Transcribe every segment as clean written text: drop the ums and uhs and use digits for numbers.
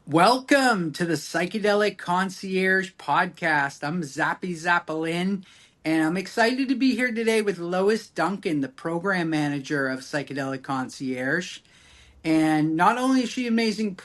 Welcome to the Psychedelic Concierge podcast. I'm Zappy Zappalin, and I'm excited to be here today with Lois Duncan, the program manager of Psychedelic Concierge. And not only is she an amazing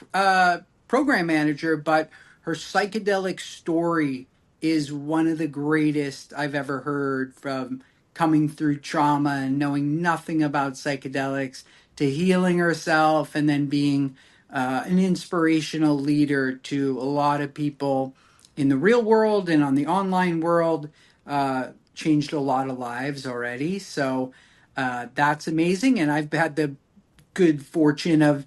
program manager, but her psychedelic story is one of the greatest I've ever heard, from coming through trauma and knowing nothing about psychedelics to healing herself and then being an inspirational leader to a lot of people in the real world and on the online world. Changed a lot of lives already. So that's amazing. And I've had the good fortune of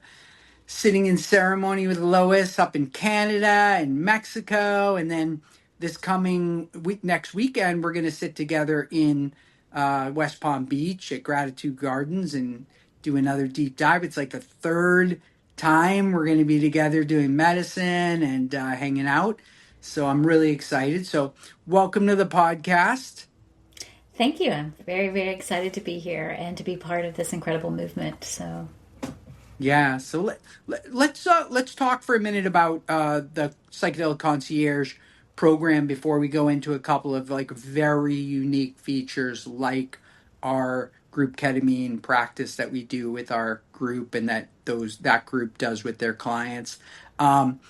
sitting in ceremony with Lois up in Canada and Mexico. And then this coming week, next weekend, we're going to sit together in West Palm Beach at Gratitude Gardens and do another deep dive. It's like the third time we're going to be together doing medicine and hanging out. So I'm really excited. So welcome to the podcast. Thank you. I'm very, very excited to be here and to be part of this incredible movement. So, Yeah, so let's talk for a minute about the Psychedelic Concierge program before we go into a couple of like very unique features, like our group ketamine practice that we do with our group and that group does with their clients. Um,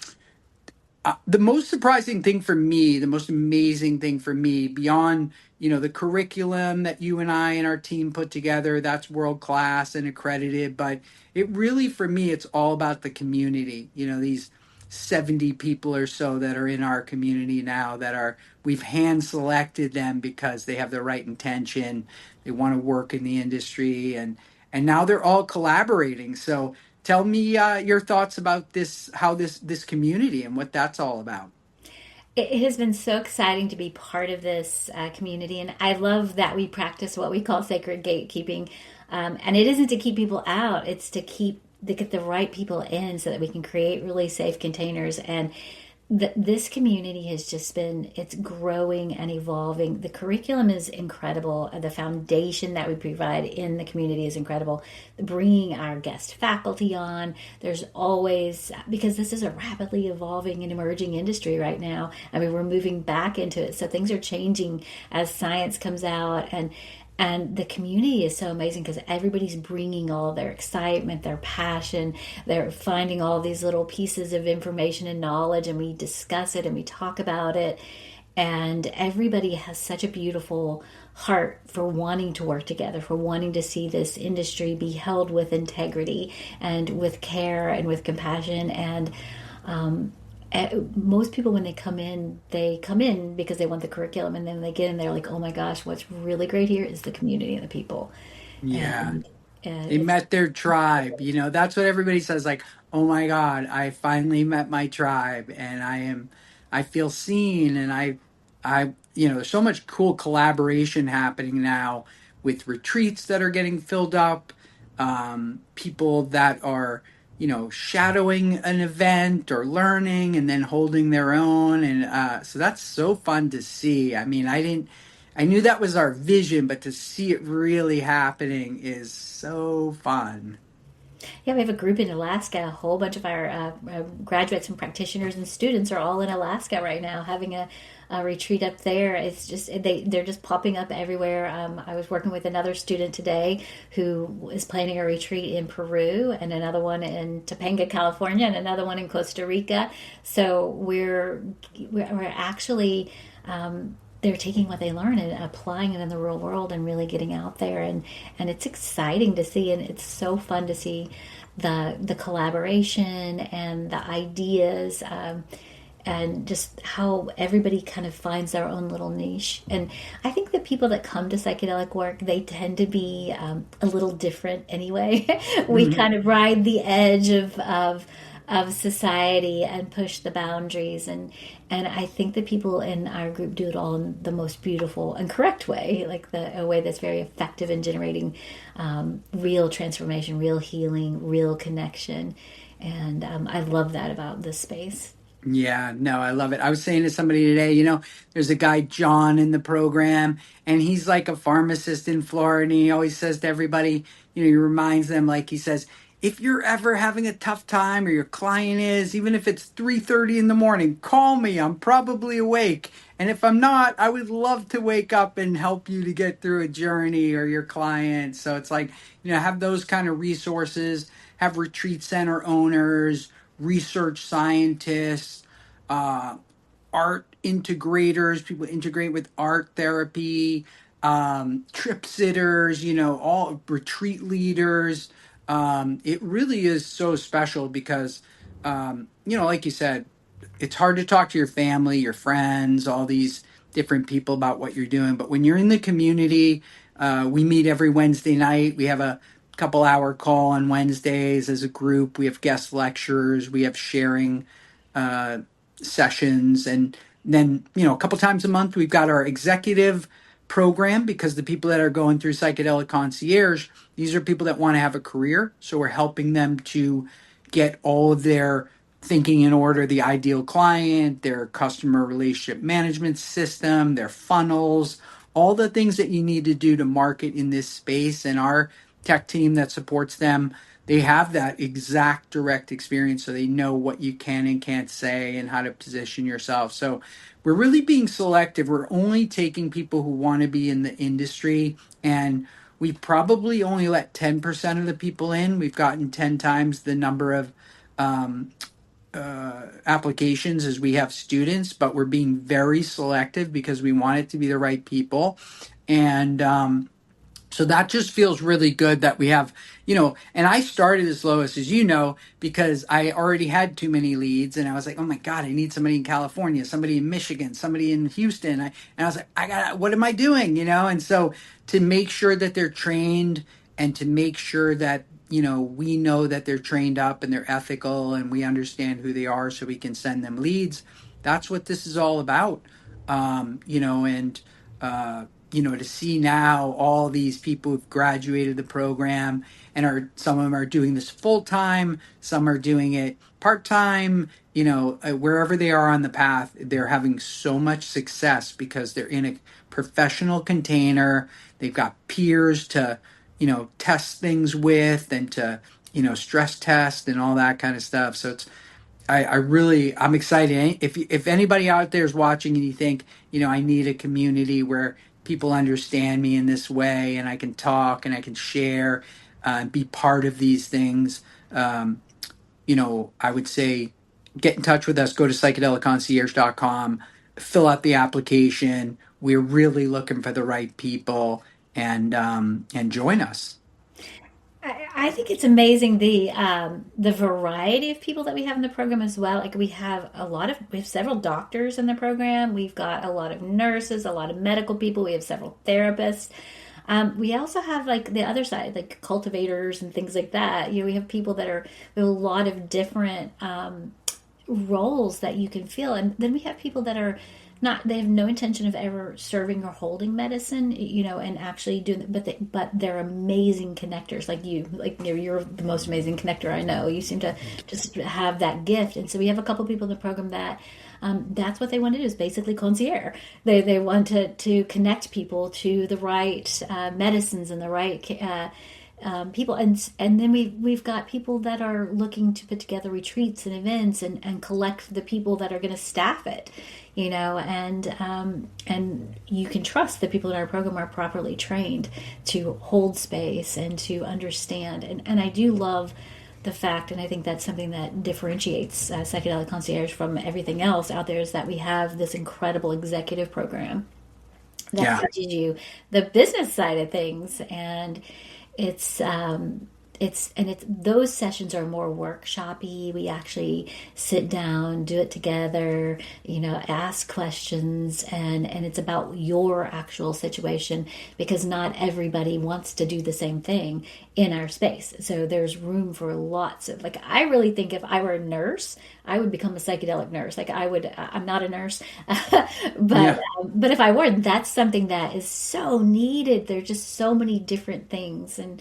the most surprising thing for me, the most amazing thing for me, beyond the curriculum that you and I and our team put together, that's world class and accredited. But it really, for me, it's all about the community. These 70 people or so that are in our community now we've hand selected them because they have the right intention, they want to work in the industry, and now they're all collaborating. So tell me your thoughts about this, how this community and what that's all about. it has been so exciting to be part of this community. And I love that we practice what we call sacred gatekeeping. And it isn't to keep people out, it's to get the right people in so that we can create really safe containers. And this community has just been, it's growing and evolving. The curriculum is incredible. The foundation that we provide in the community is incredible. Bringing our guest faculty on, there's always, because this is a rapidly evolving and emerging industry right now. I mean, we're moving back into it, so things are changing as science comes out. And the community is so amazing because everybody's bringing all their excitement, their passion. They're finding all these little pieces of information and knowledge, and we discuss it and we talk about it. And everybody has such a beautiful heart for wanting to work together, for wanting to see this industry be held with integrity and with care and with compassion. And most people, when they come in because they want the curriculum, and then they get in there like, oh my gosh, what's really great here is the community and the people. Yeah, And they it's met their tribe. That's what everybody says, like, oh my God, I finally met my tribe, and I feel seen. And there's so much cool collaboration happening now with retreats that are getting filled up, people that are shadowing an event or learning and then holding their own. And so that's so fun to see. I mean, I knew that was our vision, but to see it really happening is so fun. Yeah, we have a group in Alaska. A whole bunch of our graduates and practitioners and students are all in Alaska right now, having a retreat up there. It's just they're just popping up everywhere. I was working with another student today who is planning a retreat in Peru, and another one in Topanga, California, and another one in Costa Rica. So we're actually. They're taking what they learn and applying it in the real world and really getting out there, and it's exciting to see, and it's so fun to see the collaboration and the ideas, and just how everybody kind of finds their own little niche. And I think the people that come to psychedelic work, they tend to be a little different anyway. We Mhm. kind of ride the edge of society and push the boundaries, and I think the people in our group do it all in the most beautiful and correct way, like a way that's very effective in generating real transformation, real healing, real connection. And I love that about this space. Yeah, no, I love it. I was saying to somebody today, there's a guy, John, in the program, and he's like a pharmacist in Florida. And he always says to everybody, he reminds them, like he says, if you're ever having a tough time or your client is, even if it's 3:30 in the morning, call me. I'm probably awake. And if I'm not, I would love to wake up and help you to get through a journey or your client. So it's like, have those kind of resources, have retreat center owners, research scientists, uh, art integrators, people integrate with art therapy, trip sitters, all retreat leaders. It really is so special because, like you said, it's hard to talk to your family, your friends, all these different people about what you're doing. But when you're in the community, we meet every Wednesday night. We have a couple-hour call on Wednesdays as a group. We have guest lectures. We have sharing uh, sessions. And then, a couple times a month, we've got our executive program because the people that are going through Psychedelic Concierge, these are people that want to have a career. So we're helping them to get all of their thinking in order, the ideal client, their customer relationship management system, their funnels, all the things that you need to do to market in this space. And our tech team that supports them, they have that exact direct experience, so they know what you can and can't say and how to position yourself. So we're really being selective. We're only taking people who want to be in the industry, and we probably only let 10% of the people in. We've gotten 10 times the number of um, applications as we have students, but we're being very selective because we want it to be the right people. And so that just feels really good that we have, and I started as Lois, as because I already had too many leads and I was like, oh my God, I need somebody in California, somebody in Michigan, somebody in Houston. And I was like, what am I doing? And so to make sure that they're trained and to make sure that, we know that they're trained up and they're ethical and we understand who they are so we can send them leads. That's what this is all about. And, to see now all these people who've graduated the program and some of them are doing this full time, some are doing it part time, wherever they are on the path, they're having so much success because they're in a professional container. They've got peers to, test things with and to, stress test and all that kind of stuff. So I'm excited. If anybody out there is watching and you think, I need a community where people understand me in this way and I can talk and I can share and be part of these things, I would say get in touch with us. Go to psychedelicconcierge.com, fill out the application. We're really looking for the right people and join us. I think it's amazing the variety of people that we have in the program as well. Like we have several doctors in the program. We've got a lot of nurses, a lot of medical people. We have several therapists. We also have like the other side, like cultivators and things like that. We have people we have a lot of different roles that you can feel, and then we have people that are not, they have no intention of ever serving or holding medicine, and actually doing, but they're amazing connectors, like you're the most amazing connector I know. You seem to just have that gift, and so we have a couple people in the program that that's what they want to do, is basically concierge. They want to connect people to the right medicines and the right people, and then we've got people that are looking to put together retreats and events and collect the people that are going to staff it, and you can trust that people in our program are properly trained to hold space and to understand, and I do love the fact, and I think that's something that differentiates Psychedelic Concierge from everything else out there, is that we have this incredible executive program that teaches you the business side of things, and it's those sessions are more workshoppy. We actually sit down, do it together, ask questions, and it's about your actual situation, because not everybody wants to do the same thing in our space. So there's room for lots of, like, I really think if I were a nurse, I would become a psychedelic nurse. Like I'm not a nurse, but if I were, that's something that is so needed. There's just so many different things, and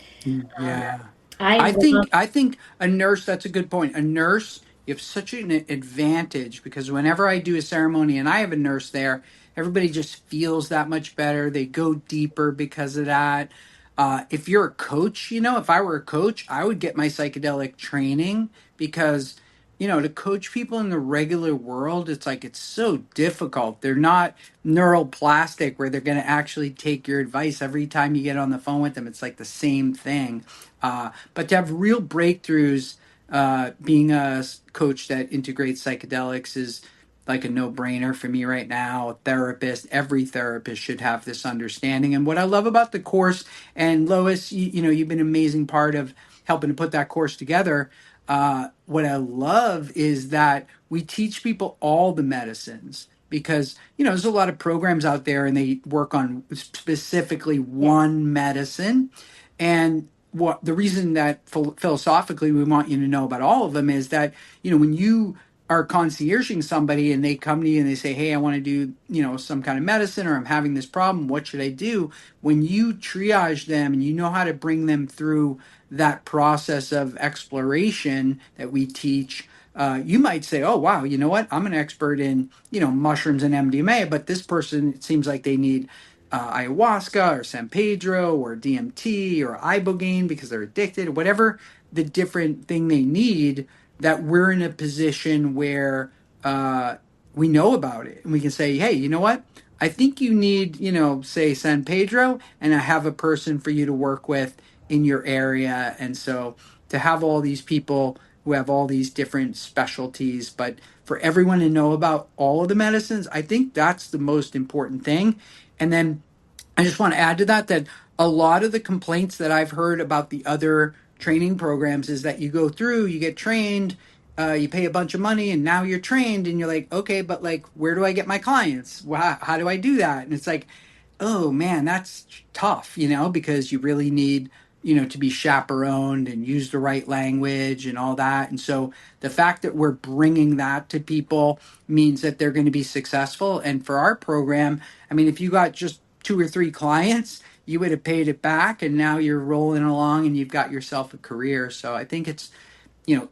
Yeah. I I love. think I think a nurse, that's a good point. A nurse, you have such an advantage because whenever I do a ceremony and I have a nurse there, everybody just feels that much better. They go deeper because of that. If you're a coach, if I were a coach, I would get my psychedelic training because, to coach people in the regular world, it's like it's so difficult. They're not neuroplastic where they're going to actually take your advice every time you get on the phone with them. It's like the same thing. But to have real breakthroughs, being a coach that integrates psychedelics is like a no-brainer for me right now. A therapist, every therapist should have this understanding. And what I love about the course, and Lois, you've been an amazing part of helping to put that course together. What I love is that we teach people all the medicines because there's a lot of programs out there and they work on specifically Yeah. one medicine. And what the reason that philosophically we want you to know about all of them is that when you are concierging somebody and they come to you and they say, hey, I want to do some kind of medicine, or I'm having this problem, what should I do? When you triage them and you know how to bring them through that process of exploration that we teach, you might say, oh wow, you know what, I'm an expert in mushrooms and MDMA, but this person, it seems like they need ayahuasca or San Pedro or DMT or ibogaine because they're addicted, or whatever the different thing they need, that we're in a position where we know about it and we can say, hey, you know what? I think you need, say San Pedro, and I have a person for you to work with in your area. And so to have all these people who have all these different specialties, but for everyone to know about all of the medicines, I think that's the most important thing. And then I just want to add to that that a lot of the complaints that I've heard about the other training programs is that you go through, you get trained, you pay a bunch of money, and now you're trained, and you're like, okay, but like, where do I get my clients? How do I do that? And it's like, oh man, that's tough, because you really need, to be chaperoned and use the right language and all that. And so the fact that we're bringing that to people means that they're going to be successful. And for our program, I mean, if you got just 2 or 3 clients, you would have paid it back, and now you're rolling along and you've got yourself a career. So I think it's,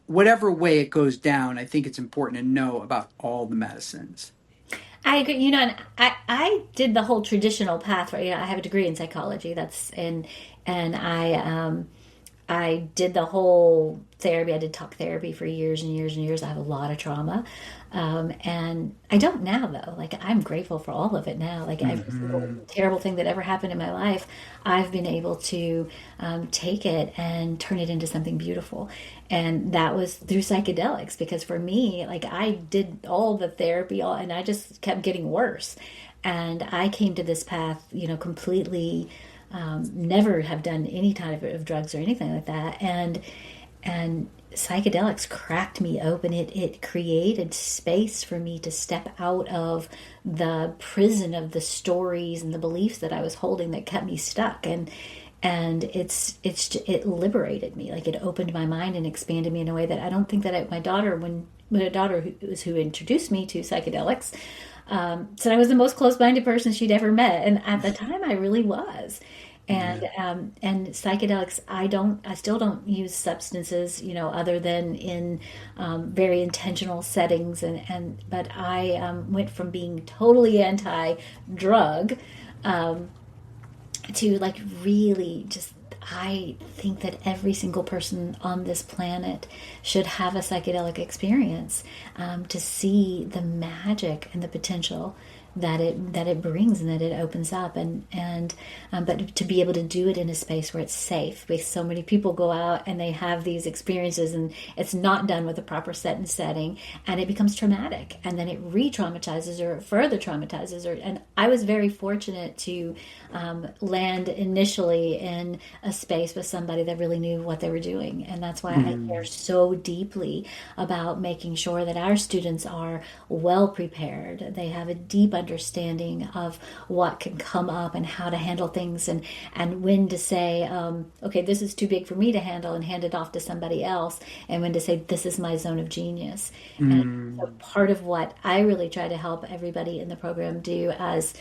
whatever way it goes down, I think it's important to know about all the medicines. I agree. And I did the whole traditional path, right? I have a degree in psychology. And I did the whole therapy. I did talk therapy for years and years and years. I have a lot of trauma. And I don't now, though. Like, I'm grateful for all of it now. Like, every single Mm-hmm. terrible thing that ever happened in my life, I've been able to take it and turn it into something beautiful. And that was through psychedelics, because for me, like, I did all the therapy, and I just kept getting worse. And I came to this path, completely never have done any kind of drugs or anything like that, and psychedelics cracked me open. It created space for me to step out of the prison of the stories and the beliefs that I was holding that kept me stuck, and it liberated me. Like, it opened my mind and expanded me in a way that I don't think that my daughter, when my daughter, who introduced me to psychedelics, said I was the most close-minded person she'd ever met, and at the time, I really was. Yeah. And psychedelics, I still don't use substances, other than in very intentional settings, but I went from being totally anti-drug to, like, really just. I think that every single person on this planet should have a psychedelic experience, to see the magic and the potential that it brings and that it opens up, and but to be able to do it in a space where it's safe, because so many people go out and they have these experiences and it's not done with a proper set and setting, and it becomes traumatic, and then it re-traumatizes or further traumatizes. And I was very fortunate to land initially in a space with somebody that really knew what they were doing, and that's why I care Mm. so deeply about making sure that our students are well prepared. They have a deep understanding of what can come up and how to handle things, and when to say, okay, this is too big for me to handle, and hand it off to somebody else, and when to say, this is my zone of genius. And so Mm. part of what I really try to help everybody in the program do, as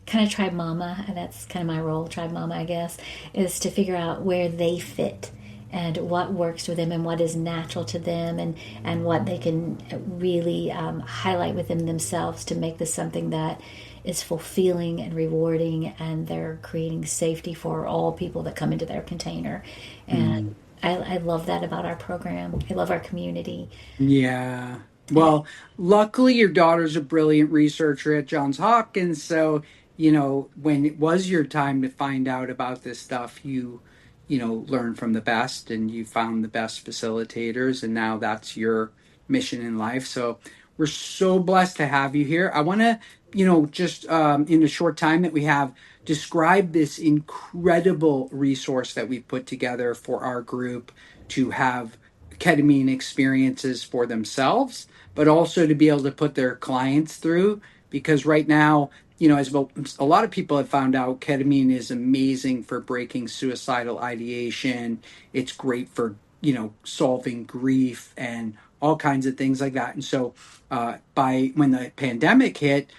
kind of tribe mama, and that's kind of my role, tribe mama, I guess, is to figure out where they fit and what works for them and what is natural to them, and what they can really highlight within themselves to make this something that is fulfilling and rewarding, and they're creating safety for all people that come into their container. And Mm. I love that about our program. I love our community. Yeah. Well, luckily your daughter's a brilliant researcher at Johns Hopkins, so when it was your time to find out about this stuff, you learned from the best and you found the best facilitators, and now that's your mission in life. So we're so blessed to have you here. I want to, just in the short time that we have, describe this incredible resource that we've put together for our group to have ketamine experiences for themselves, but also to be able to put their clients through. Because right now, as a lot of people have found out, ketamine is amazing for breaking suicidal ideation. It's great for, solving grief and all kinds of things like that. And so, by when the pandemic hit,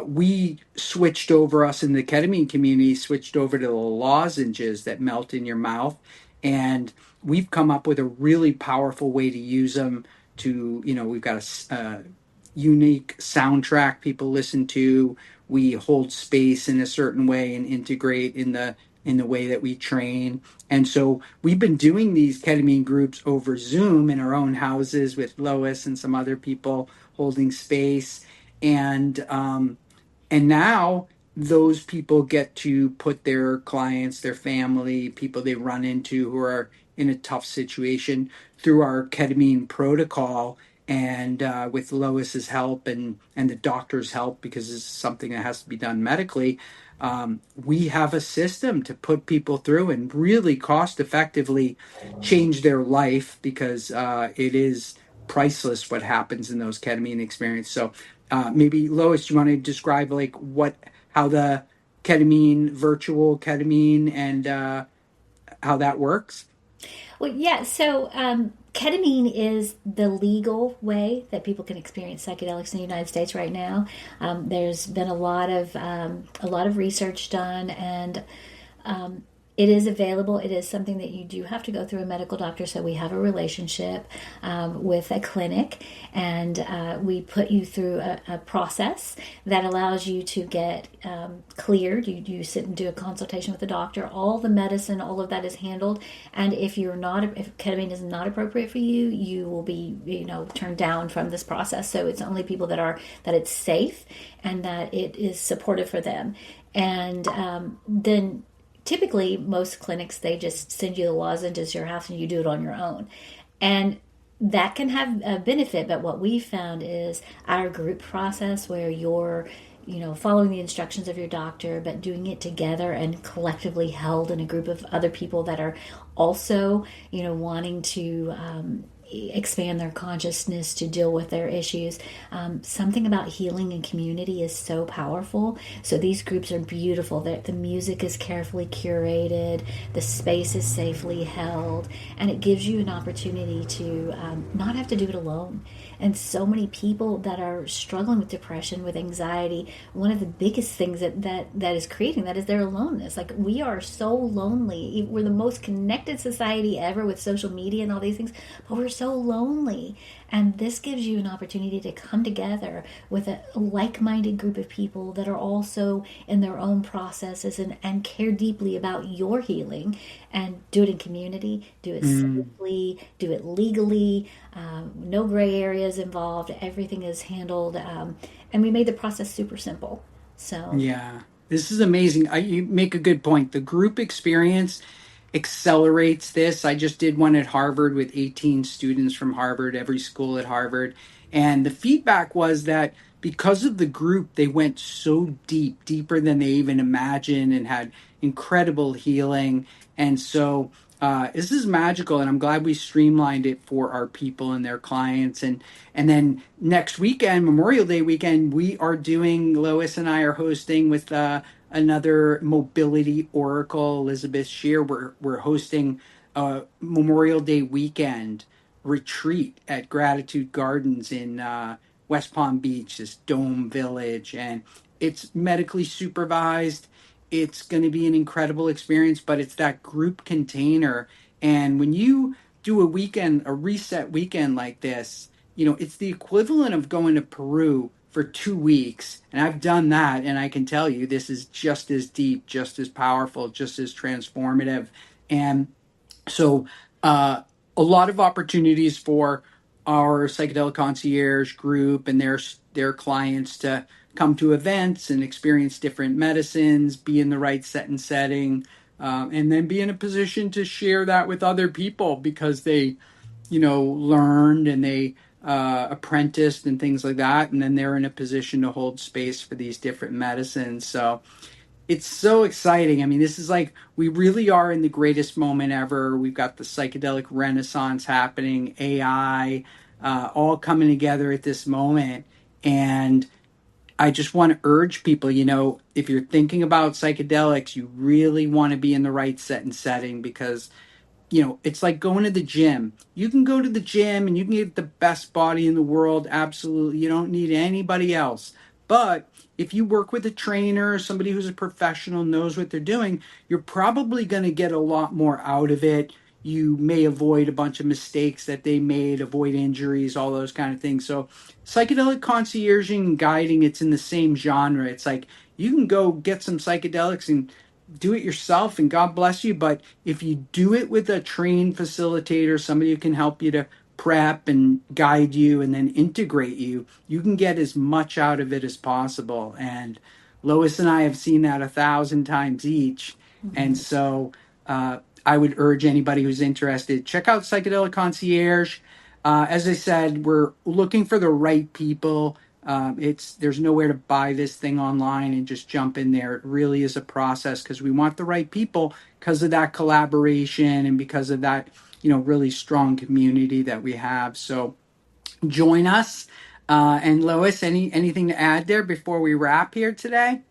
we switched over, us in the ketamine community switched over to the lozenges that melt in your mouth. And we've come up with a really powerful way to use them to, we've got a unique soundtrack people listen to. We hold space in a certain way and integrate in the way that we train. And so we've been doing these ketamine groups over Zoom in our own houses with Lois and some other people holding space. And now those people get to put their clients, their family, people they run into who are in a tough situation through our ketamine protocol. And with Lois's help and the doctor's help, because this is something that has to be done medically, we have a system to put people through and really cost effectively change their life, because it is priceless what happens in those ketamine experiences. So maybe Lois, you want to describe like how the ketamine, virtual ketamine, and how that works? Well, yeah. So ketamine is the legal way that people can experience psychedelics in the United States right now. There's been a lot of research done, and it is available. It is something that you do have to go through a medical doctor. So we have a relationship with a clinic, and we put you through a process that allows you to get cleared. You sit and do a consultation with the doctor. All the medicine, all of that is handled. And if ketamine is not appropriate for you, you will be turned down from this process. So it's only people that it's safe and that it is supportive for them. And then typically most clinics, they just send you the lozenges to your house and you do it on your own, and that can have a benefit. But what we found is our group process, where you're following the instructions of your doctor, but doing it together and collectively held in a group of other people that are also wanting to expand their consciousness to deal with their issues. Something about healing and community is so powerful. So these groups are beautiful. The music is carefully curated, the space is safely held, and it gives you an opportunity to not have to do it alone. And so many people that are struggling with depression, with anxiety, one of the biggest things that is creating that is their aloneness. Like, we are so lonely. We're the most connected society ever with social media and all these things, but we're so lonely. And this gives you an opportunity to come together with a like-minded group of people that are also in their own processes and care deeply about your healing, and do it in community, do it Mm. safely, do it legally, no gray areas involved. Everything is handled, and we made the process super simple. So Yeah, this is amazing. You make a good point. The group experience accelerates this. I just did one at Harvard with 18 students from Harvard, every school at Harvard. And the feedback was that because of the group, they went so deep, deeper than they even imagined, and had incredible healing. And so this is magical. And I'm glad we streamlined it for our people and their clients. And then next weekend, Memorial Day weekend, we are doing, Lois and I are hosting with another mobility oracle, Elizabeth Shear. We're hosting a Memorial Day weekend retreat at Gratitude Gardens in West Palm Beach, this dome village, and it's medically supervised. It's going to be an incredible experience, but it's that group container. And when you do a weekend, a reset weekend like this, it's the equivalent of going to Peru for 2 weeks. And I've done that, and I can tell you this is just as deep, just as powerful, just as transformative. And so, a lot of opportunities for our psychedelic concierge group and their clients to come to events and experience different medicines, be in the right set and setting, and then be in a position to share that with other people because they, learned and they apprenticed and things like that, and then they're in a position to hold space for these different medicines. So it's so exciting. I mean, this is like we really are in the greatest moment ever. We've got the psychedelic renaissance happening, AI, all coming together at this moment. And I just want to urge people, if you're thinking about psychedelics, you really want to be in the right set and setting because it's like going to the gym. You can go to the gym and you can get the best body in the world. Absolutely. You don't need anybody else. But if you work with a trainer, somebody who's a professional, knows what they're doing, you're probably going to get a lot more out of it. You may avoid a bunch of mistakes that they made, avoid injuries, all those kind of things. So, psychedelic concierging and guiding, it's in the same genre. It's like you can go get some psychedelics and do it yourself and God bless you. But if you do it with a trained facilitator, somebody who can help you to prep and guide you and then integrate you, you can get as much out of it as possible. And Lois and I have seen that 1,000 times each. And so I would urge anybody who's interested, check out Psychedelic Concierge. As I said, we're looking for the right people. There's nowhere to buy this thing online and just jump in there. It really is a process because we want the right people because of that collaboration and because of that, really strong community that we have. So join us. And Lois, anything to add there before we wrap here today?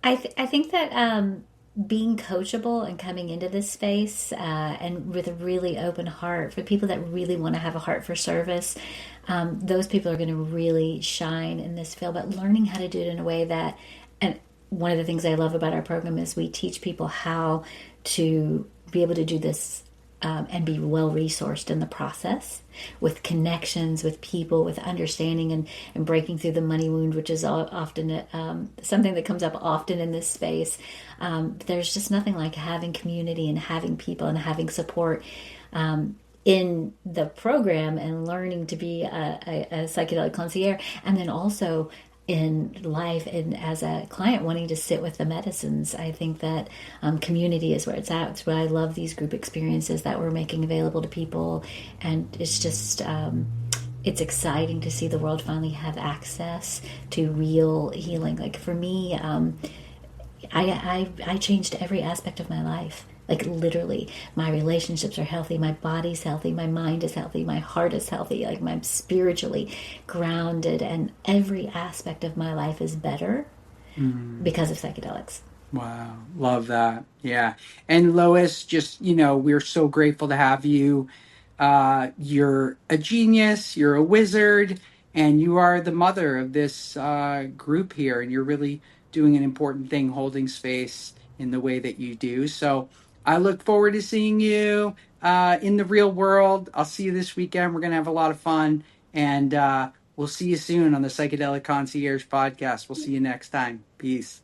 I think that being coachable and coming into this space and with a really open heart for people that really want to have a heart for service, those people are going to really shine in this field. But learning how to do it in a way that, and one of the things I love about our program is we teach people how to be able to do this and be well resourced in the process with connections, with people, with understanding and breaking through the money wound, which is often something that comes up often in this space. There's just nothing like having community and having people and having support in the program and learning to be a psychedelic concierge, and then also in life and as a client wanting to sit with the medicines. I think that community is where it's at. It's why I love these group experiences that we're making available to people, and it's just it's exciting to see the world finally have access to real healing. Like for me, I changed every aspect of my life. Like literally, my relationships are healthy, my body's healthy, my mind is healthy, my heart is healthy, like I'm spiritually grounded, and every aspect of my life is better because of psychedelics. Wow, love that. Yeah. And Lois, just, we're so grateful to have you. You're a genius, you're a wizard, and you are the mother of this group here. And you're really doing an important thing, holding space in the way that you do. So I look forward to seeing you in the real world. I'll see you this weekend. We're going to have a lot of fun. And we'll see you soon on the Psychedelic Concierge podcast. We'll see you next time. Peace.